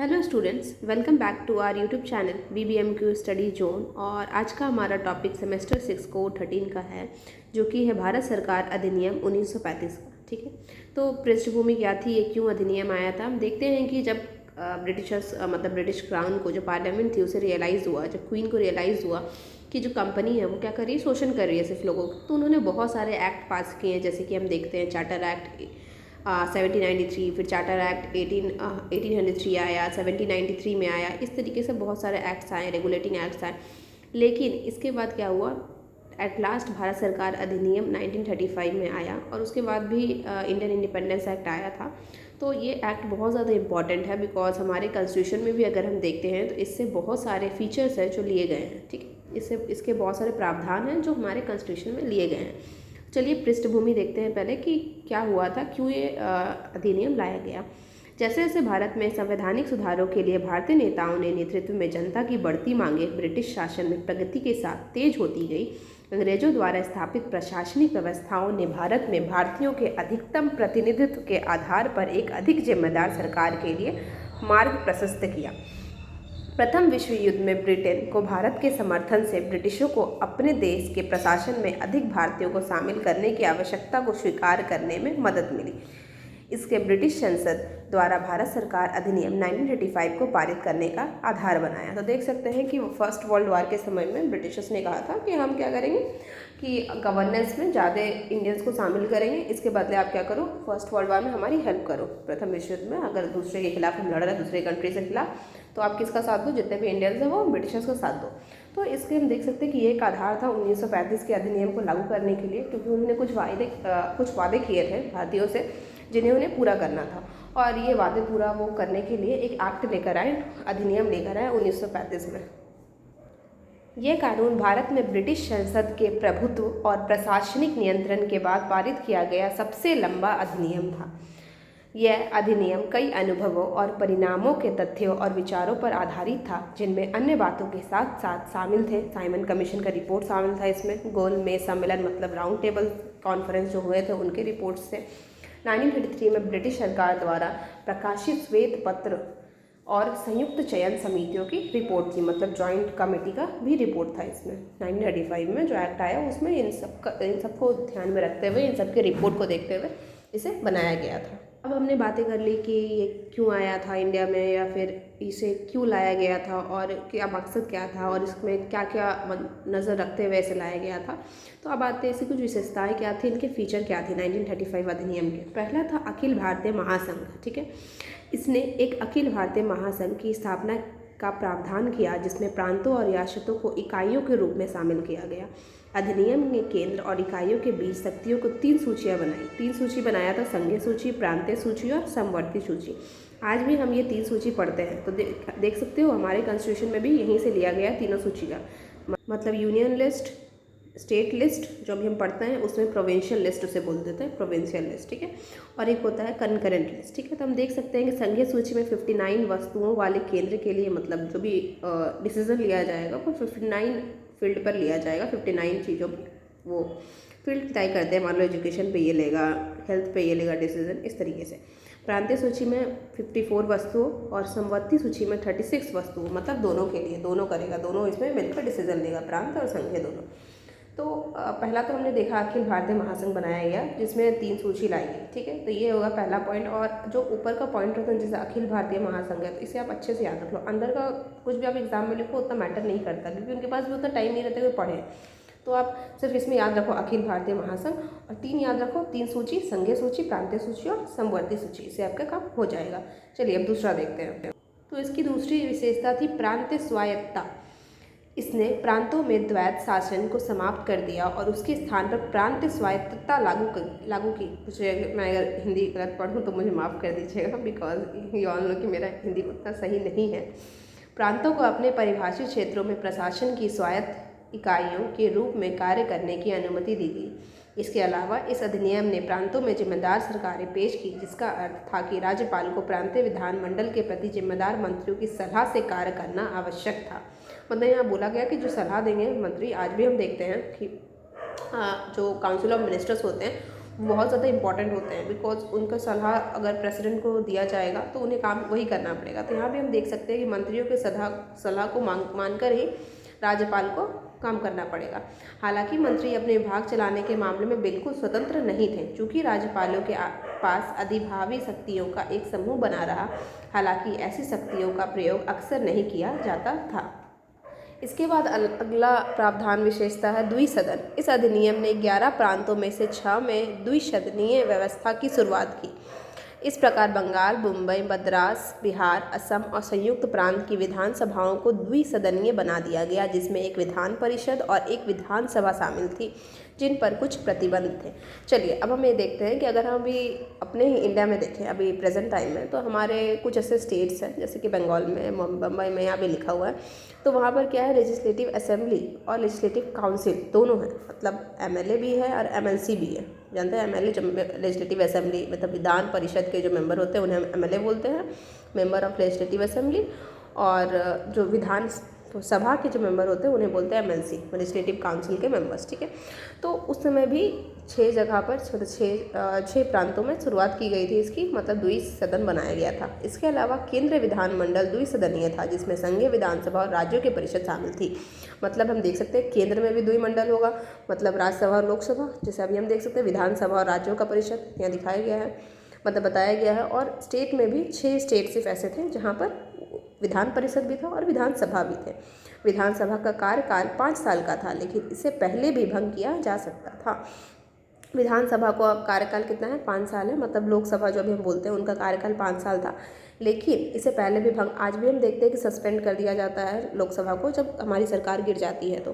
Hello students, welcome back to our YouTube channel BBMQ study zone. और आज का हमारा टॉपिक सेमेस्टर 6 कोड 13 का है, जो कि है भारत सरकार अधिनियम 1935 का। ठीक है, तो पृष्ठभूमि क्या थी, ये क्यों अधिनियम आया था, हम देखते हैं कि जब ब्रिटिशर्स मतलब ब्रिटिश क्राउन को, जो पार्लियामेंट थी उसे रियलाइज़ हुआ, जब क्वीन को रियलाइज़ हुआ कि जो कंपनी है वो क्या कर रही है, शोषण कर रही है सिर्फ लोगों को, तो उन्होंने बहुत सारे एक्ट पास किए हैं। जैसे कि हम देखते हैं चार्टर एक्ट 1793, फिर चार्टर एक्ट 1803 आया, 1793 में आया। इस तरीके से बहुत सारे एक्ट्स आए, रेगुलेटिंग एक्ट्स आए। लेकिन इसके बाद क्या हुआ, एट लास्ट भारत सरकार अधिनियम 1935 में आया, और उसके बाद भी इंडियन इंडिपेंडेंस एक्ट आया था। तो ये एक्ट बहुत ज़्यादा इंपॉर्टेंट है, बिकॉज हमारे कॉन्स्टिट्यूशन में भी अगर हम देखते हैं तो इससे बहुत सारे फीचर्स हैं जो लिए गए हैं। ठीक है, इसके बहुत सारे प्रावधान हैं जो हमारे कॉन्स्टिट्यूशन में लिए गए हैं। चलिए पृष्ठभूमि देखते हैं पहले कि क्या हुआ था, क्यों ये अधिनियम लाया गया। जैसे जैसे भारत में संवैधानिक सुधारों के लिए भारतीय नेताओं ने नेतृत्व में जनता की बढ़ती मांगे ब्रिटिश शासन में प्रगति के साथ तेज होती गई, अंग्रेजों द्वारा स्थापित प्रशासनिक व्यवस्थाओं ने भारत में भारतीयों के अधिकतम प्रतिनिधित्व के आधार पर एक अधिक जिम्मेदार सरकार के लिए मार्ग प्रशस्त किया। प्रथम विश्व युद्ध में ब्रिटेन को भारत के समर्थन से ब्रिटिशों को अपने देश के प्रशासन में अधिक भारतीयों को शामिल करने की आवश्यकता को स्वीकार करने में मदद मिली। इसके ब्रिटिश संसद द्वारा भारत सरकार अधिनियम 1935 को पारित करने का आधार बनाया। तो देख सकते हैं कि फर्स्ट वर्ल्ड वॉर के समय में ब्रिटिशर्स ने कहा था कि हम क्या करेंगे कि गवर्नेंस में ज़्यादा इंडियंस को शामिल करेंगे, इसके बदले आप क्या करो, फर्स्ट वर्ल्ड वॉर में हमारी हेल्प करो। प्रथम विश्व युद्ध में अगर दूसरे के खिलाफ हम लड़ रहे हैं, दूसरे कंट्री से खिलाफ, तो आप किसका साथ दो, जितने भी इंडियंस हैं वो ब्रिटिशर्स का साथ दो। तो इसके हम देख सकते हैं कि ये एक आधार था 1935 के अधिनियम को लागू करने के लिए, क्योंकि उन्होंने कुछ वादे किए थे भारतीयों से जिन्हें उन्हें पूरा करना था, और ये वादे पूरा वो करने के लिए एक एक्ट लेकर आए, अधिनियम लेकर आए 1935 में। ये कानून भारत में ब्रिटिश संसद के प्रभुत्व और प्रशासनिक नियंत्रण के बाद पारित किया गया सबसे लंबा अधिनियम था। यह अधिनियम कई अनुभवों और परिणामों के तथ्यों और विचारों पर आधारित था, जिनमें अन्य बातों के साथ साथ शामिल थे साइमन कमीशन का रिपोर्ट शामिल था इसमें, गोल मेज सम्मेलन मतलब राउंड टेबल कॉन्फ्रेंस जो हुए थे उनके रिपोर्ट्स थे। 1933 में ब्रिटिश सरकार द्वारा प्रकाशित श्वेत पत्र और संयुक्त चयन समितियों की रिपोर्ट थी, मतलब जॉइंट कमेटी का भी रिपोर्ट था इसमें। 1935 में जो एक्ट आया उसमें इन सबको ध्यान में रखते हुए, इन सब के रिपोर्ट को देखते हुए इसे बनाया गया था। अब हमने बातें कर ली कि ये क्यों आया था इंडिया में, या फिर इसे क्यों लाया गया था और क्या मकसद क्या था, और इसमें क्या क्या नज़र रखते हुए इसे लाया गया था। तो अब आते हैं इसकी कुछ विशेषताएं क्या थी, इनके फीचर क्या थे 1935 अधिनियम के। पहला था अखिल भारतीय महासंघ। ठीक है, इसने एक अखिल भारतीय महासंघ की स्थापना का प्रावधान किया, जिसमें प्रांतों और रियासतों को इकाइयों के रूप में शामिल किया गया। अधिनियम ने केंद्र और इकाइयों के बीच शक्तियों को 3 सूचियाँ बनाई। 3 सूची बनाया था, संघीय सूची, प्रांतीय सूची और समवर्ती सूची। आज भी हम ये 3 सूची पढ़ते हैं, तो देख सकते हो हमारे कॉन्स्टिट्यूशन में भी यहीं से लिया गया तीनों सूची का, मतलब यूनियन लिस्ट, स्टेट लिस्ट जो भी हम पढ़ते हैं उसमें प्रोविंशियल लिस्ट उसे बोल देते हैं, प्रोविंशियल लिस्ट। ठीक है, और एक होता है कनकरेंट लिस्ट। ठीक है, तो हम देख सकते हैं कि संघीय सूची में 59 वस्तुओं वाले केंद्र के लिए, मतलब जो भी डिसीजन लिया जाएगा वो 59 फील्ड पर लिया जाएगा। 59 चीज़ों वो फील्ड तय करते हैं, मान लो एजुकेशन पे ये लेगा, हेल्थ पे ये लेगा डिसीजन, इस तरीके से। प्रांतीय सूची में 54 वस्तुओं और समवर्ती सूची में 36 वस्तुओं, मतलब दोनों के लिए, दोनों करेगा, दोनों इसमें मिलकर डिसीजन लेगा, प्रांत और संघीय दोनों। तो पहला तो हमने देखा अखिल भारतीय महासंघ बनाया गया, जिसमें 3 सूची लाई गई। ठीक है, तो ये होगा पहला पॉइंट। और जो ऊपर का पॉइंट होता है जैसे अखिल भारतीय महासंघ है, तो इसे आप अच्छे से याद रख लो। अंदर का कुछ भी आप एग्जाम में लिखो उतना मैटर नहीं करता, क्योंकि उनके पास भी उतना टाइम नहीं रहता कि पढ़े। तो आप सिर्फ इसमें याद रखो अखिल भारतीय महासंघ, और 3 याद रखो, 3 सूची, संघीय सूची, प्रांतीय सूची और समवर्ती सूची, इससे आपका काम हो जाएगा। चलिए अब दूसरा देखते हैं। तो इसकी दूसरी विशेषता थी प्रांतीय स्वायत्तता। इसने प्रांतों में द्वैत शासन को समाप्त कर दिया और उसके स्थान पर प्रांतीय स्वायत्तता लागू की। मुझे, मैं अगर हिंदी गलत पढ़ूँ तो मुझे माफ़ कर दीजिएगा, बिकॉज यू ऑल नो कि मेरा हिंदी उतना सही नहीं है। प्रांतों को अपने परिभाषित क्षेत्रों में प्रशासन की स्वायत्त इकाइयों के रूप में कार्य करने की अनुमति दी गई। इसके अलावा इस अधिनियम ने प्रांतों में जिम्मेदार सरकारें पेश की, जिसका अर्थ था कि राज्यपाल को प्रांतीय विधानमंडल के प्रति जिम्मेदार मंत्रियों की सलाह से कार्य करना आवश्यक था। मतलब यहाँ बोला गया कि जो सलाह देंगे मंत्री, आज भी हम देखते हैं कि जो काउंसिल ऑफ मिनिस्टर्स होते हैं बहुत ज़्यादा इंपॉर्टेंट होते हैं, बिकॉज उनका सलाह अगर प्रेसिडेंट को दिया जाएगा तो उन्हें काम वही करना पड़ेगा। तो यहाँ भी हम देख सकते हैं कि मंत्रियों के सलाह को मानकर ही राज्यपाल को काम करना पड़ेगा। हालांकि मंत्री अपने विभाग चलाने के मामले में बिल्कुल स्वतंत्र नहीं थे, चूँकि राज्यपालों के पास अधिभावी शक्तियों का एक समूह बना रहा। हालांकि ऐसी शक्तियों का प्रयोग अक्सर नहीं किया जाता था। इसके बाद अगला प्रावधान विशेषता है द्विसदन। इस अधिनियम ने 11 प्रांतों में से 6 में द्विसदनीय व्यवस्था की शुरुआत की। इस प्रकार बंगाल, मुंबई, मद्रास, बिहार, असम और संयुक्त प्रांत की विधानसभाओं को द्विसदनीय बना दिया गया, जिसमें एक विधान परिषद और एक विधानसभा शामिल थी, जिन पर कुछ प्रतिबंध थे। चलिए अब हम ये देखते हैं कि अगर हम अभी अपने ही इंडिया में देखें अभी प्रेजेंट टाइम में, तो हमारे कुछ ऐसे स्टेट्स हैं जैसे कि बंगाल में, मुंबई में, यहाँ भी लिखा हुआ है, तो वहाँ पर क्या है, लेजिस्लेटिव असेंबली और लेजिस्लेटिव काउंसिल दोनों हैं। मतलब एमएलए भी है और एमएलसी भी है। जानते हैं एमएलए जो लेजिस्लेटिव असेंबली मतलब विधान परिषद के जो मेंबर होते हैं उन्हें एमएलए बोलते हैं, मेंबर ऑफ लेजिस्लेटिव असेंबली, और जो विधान सभा के जो मेंबर होते हैं उन्हें बोलते हैं एमएलसी, लेजिस्लेटिव काउंसिल के मेंबर्स। ठीक है, तो उस समय भी 6 जगह पर मतलब 6 प्रांतों में शुरुआत की गई थी इसकी, मतलब द्विसदन बनाया गया था। इसके अलावा केंद्रीय विधानमंडल द्विसदनीय था, जिसमें संघीय विधानसभा और राज्यों की परिषद शामिल थी। मतलब हम देख सकते हैं केंद्र में भी द्विमंडल होगा, मतलब राज्यसभा और लोकसभा, जैसे अभी हम देख सकते हैं विधानसभा और राज्यों का परिषद यहाँ दिखाया गया है, मतलब बताया गया है। और स्टेट में भी 6 स्टेट सिर्फ ऐसे थे जहाँ पर विधान परिषद भी था और विधानसभा भी थे। विधानसभा का कार्यकाल 5 साल का था, लेकिन इससे पहले भी भंग किया जा सकता था। विधानसभा को अब कार्यकाल कितना है, 5 साल है। मतलब लोकसभा जो भी हम बोलते हैं उनका कार्यकाल 5 साल था, लेकिन इससे पहले भी भंग, आज भी हम देखते हैं कि सस्पेंड कर दिया जाता है लोकसभा को जब हमारी सरकार गिर जाती है।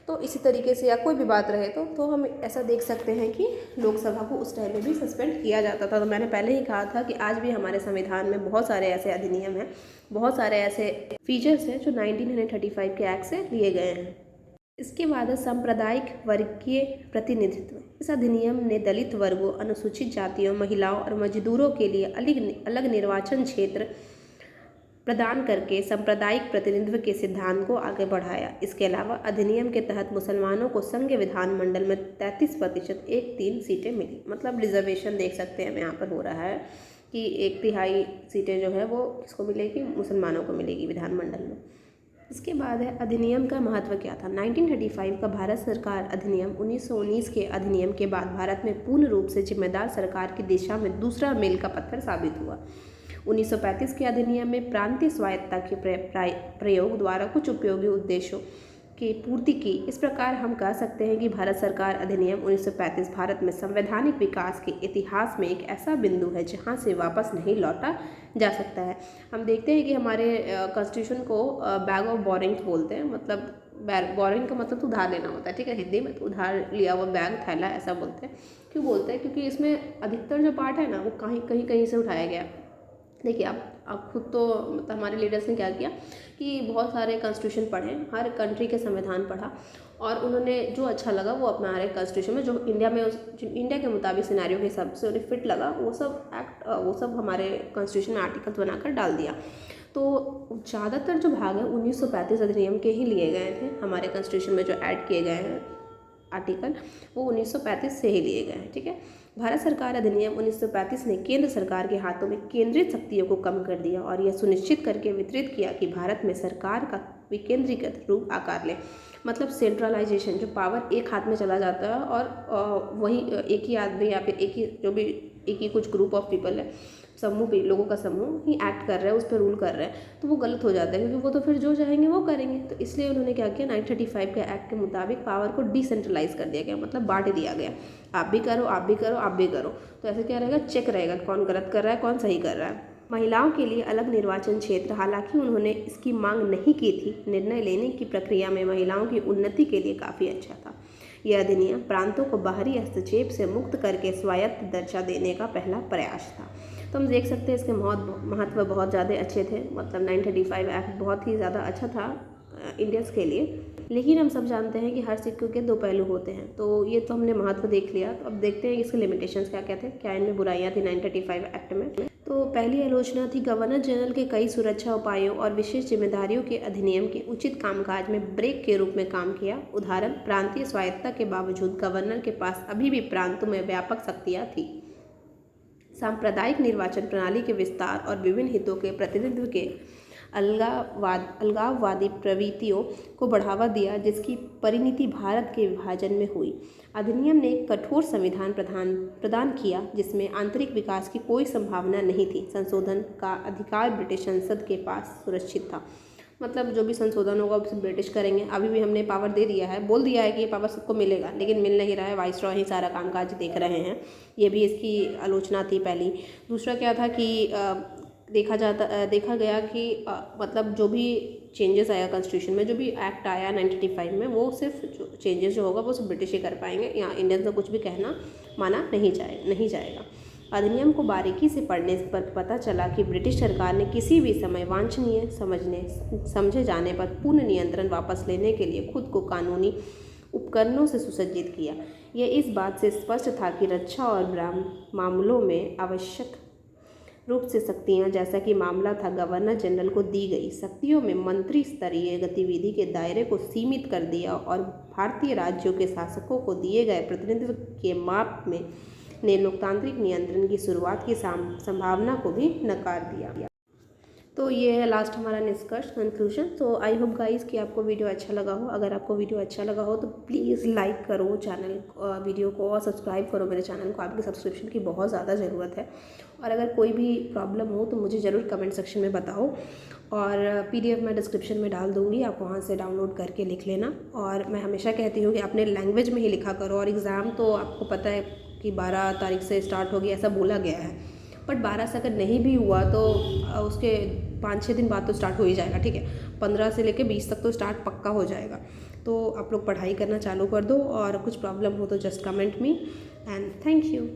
तो इसी तरीके से या कोई भी बात रहे तो हम ऐसा देख सकते हैं कि लोकसभा को उस टाइम में भी सस्पेंड किया जाता था। तो मैंने पहले ही कहा था कि आज भी हमारे संविधान में बहुत सारे ऐसे अधिनियम हैं, बहुत सारे ऐसे फीचर्स हैं जो 1935 के एक्ट से लिए गए हैं। इसके बाद है सांप्रदायिक वर्गीय प्रतिनिधित्व। इस अधिनियम ने दलित वर्गों, अनुसूचित जातियों, महिलाओं और मजदूरों के लिए अलग निर्वाचन क्षेत्र प्रदान करके सांप्रदायिक प्रतिनिधित्व के सिद्धांत को आगे बढ़ाया। इसके अलावा अधिनियम के तहत मुसलमानों को संघीय विधानमंडल में 33% 1/3 सीटें मिली। मतलब रिजर्वेशन देख सकते हैं यहाँ पर हो रहा है कि 1/3 सीटें जो है वो किसको मिलेगी, मुसलमानों को मिलेगी विधानमंडल में। इसके बाद है अधिनियम का महत्व क्या था। 1935 का भारत सरकार अधिनियम 1919 के अधिनियम के बाद भारत में पूर्ण रूप से जिम्मेदार सरकार की दिशा में दूसरा मील का पत्थर साबित हुआ। 1935 के अधिनियम में प्रांतीय स्वायत्तता के प्रयोग द्वारा कुछ उपयोगी उद्देश्यों की पूर्ति की। इस प्रकार हम कह सकते हैं कि भारत सरकार अधिनियम 1935 भारत में संवैधानिक विकास के इतिहास में एक ऐसा बिंदु है जहां से वापस नहीं लौटा जा सकता है। हम देखते हैं कि हमारे कॉन्स्टिट्यूशन को बैग ऑफ बोरिंग्स बोलते हैं। मतलब बोरिंग का मतलब तो उधार लेना होता है, ठीक है, हिंदी में तो उधार लिया हुआ बैग, थैला, ऐसा बोलते हैं। क्यों बोलते हैं, क्योंकि इसमें अधिकतर जो पार्ट है ना वो कहीं से उठाया गया। देखिए आप खुद तो मतलब हमारे लीडर्स ने क्या किया कि बहुत सारे कॉन्स्टिट्यूशन पढ़े, हर कंट्री के संविधान पढ़ा, और उन्होंने जो अच्छा लगा वो अपना हर एक कॉन्स्टिट्यूशन में जो इंडिया के मुताबिक सिनेरियो के हिसाब से उन्हें फिट लगा वो सब हमारे कॉन्स्टिट्यूशन में आर्टिकल्स बनाकर डाल दिया। तो ज़्यादातर जो भाग है 1935 अधिनियम के ही लिए गए थे। हमारे कॉन्स्टिट्यूशन में जो ऐड किए गए हैं आर्टिकल वो 1935 से ही लिए गए हैं। ठीक है, भारत सरकार अधिनियम 1935 ने केंद्र सरकार के हाथों में केंद्रित शक्तियों को कम कर दिया और यह सुनिश्चित करके वितरित किया कि भारत में सरकार का विकेंद्रीकृत रूप आकार ले। मतलब सेंट्रलाइजेशन, जो पावर एक हाथ में चला जाता है और वही एक ही आदमी या फिर एक ही कुछ ग्रुप ऑफ पीपल है, समूह भी लोगों का समूह ही एक्ट कर रहा है, उस पर रूल कर रहा है, तो वो गलत हो जाता है, क्योंकि वो तो फिर जो चाहेंगे वो करेंगे। तो इसलिए उन्होंने क्या किया, 1935 के एक्ट के मुताबिक पावर को डिसेंट्रलाइज कर दिया गया, मतलब बांट दिया गया। आप भी करो, आप भी करो, आप भी करो। तो ऐसे क्या रहेगा, चेक रहेगा कौन गलत कर रहा है, कौन सही कर रहा है। महिलाओं के लिए अलग निर्वाचन क्षेत्र, हालांकि उन्होंने इसकी मांग नहीं की थी। निर्णय लेने की प्रक्रिया में महिलाओं की उन्नति के लिए काफ़ी अच्छा था। यह अधिनियम प्रांतों को बाहरी हस्तक्षेप से मुक्त करके स्वायत्त दर्जा देने का पहला प्रयास था। तो हम देख सकते हैं इसके महत्व बहुत ज़्यादा अच्छे थे। मतलब 1935 एक्ट बहुत ही ज़्यादा अच्छा था इंडियंस के लिए। लेकिन हम सब जानते हैं कि हर सिक्के के दो पहलू होते हैं। तो ये तो हमने महत्व देख लिया। तो अब देखते हैं इसके लिमिटेशंस क्या क्या थे, क्या इनमें बुराइयाँ थी 1935 एक्ट में। तो पहली आलोचना थी गवर्नर जनरल के कई सुरक्षा उपायों और विशेष जिम्मेदारियों के अधिनियम के उचित कामकाज में ब्रेक के रूप में काम किया। उदाहरण, प्रांतीय स्वायत्तता के बावजूद गवर्नर के पास अभी भी प्रांतों में व्यापक शक्तियाँ थी। सांप्रदायिक निर्वाचन प्रणाली के विस्तार और विभिन्न हितों के प्रतिनिधित्व के अलगाववादी प्रवृत्तियों को बढ़ावा दिया, जिसकी परिणति भारत के विभाजन में हुई। अधिनियम ने एक कठोर संविधान प्रदान किया जिसमें आंतरिक विकास की कोई संभावना नहीं थी। संशोधन का अधिकार ब्रिटिश संसद के पास सुरक्षित था। मतलब जो भी संशोधन होगा उसे ब्रिटिश करेंगे। अभी भी हमने पावर दे दिया है, बोल दिया है कि ये पावर सबको मिलेगा, लेकिन मिल नहीं रहा है। वाइसरॉय ही सारा कामकाज देख रहे हैं। ये भी इसकी आलोचना थी पहली। दूसरा क्या था कि देखा गया कि मतलब जो भी चेंजेस आया कॉन्स्टिट्यूशन में, जो भी एक्ट आया 1995 में, वो सिर्फ जो चेंजेस जो होगा वो सिर्फ ब्रिटिश ही कर पाएंगे। यहाँ इंडियंस का कुछ भी कहना माना नहीं जाएगा। अधिनियम को बारीकी से पढ़ने पर पता चला कि ब्रिटिश सरकार ने किसी भी समय वांछनीय समझे जाने पर पूर्ण नियंत्रण वापस लेने के लिए खुद को कानूनी उपकरणों से सुसज्जित किया। यह इस बात से स्पष्ट था कि रक्षा और मामलों में आवश्यक रूप से शक्तियाँ, जैसा कि मामला था, गवर्नर जनरल को दी गई शक्तियों में मंत्री स्तरीय गतिविधि के दायरे को सीमित कर दिया और भारतीय राज्यों के शासकों को दिए गए प्रतिनिधित्व के माप में ने लोकतांत्रिक नियंत्रण की शुरुआत की संभावना को भी नकार दिया। तो ये है लास्ट हमारा निष्कर्ष, कंक्लूजन। तो आई होप गाइस कि आपको वीडियो अच्छा लगा हो। अगर आपको वीडियो अच्छा लगा हो तो प्लीज़ लाइक करो चैनल वीडियो को और सब्सक्राइब करो मेरे चैनल को। आपके सब्सक्रिप्शन की बहुत ज़्यादा ज़रूरत है। और अगर कोई भी प्रॉब्लम हो तो मुझे ज़रूर कमेंट सेक्शन में बताओ। और PDF मैं डिस्क्रिप्शन में डाल दूँगी, आप वहाँ से डाउनलोड करके लिख लेना। और मैं हमेशा कहती हूँ कि अपने लैंग्वेज में ही लिखा करो। और एग्ज़ाम तो आपको पता है कि 12 तारीख से स्टार्ट हो गया, ऐसा बोला गया है। बट 12 से अगर नहीं भी हुआ तो उसके 5-6 दिन बाद तो स्टार्ट हो ही जाएगा, ठीक है। 15 से लेकर 20 तक तो स्टार्ट पक्का हो जाएगा। तो आप लोग पढ़ाई करना चालू कर दो। और कुछ प्रॉब्लम हो तो just comment me. And thank you.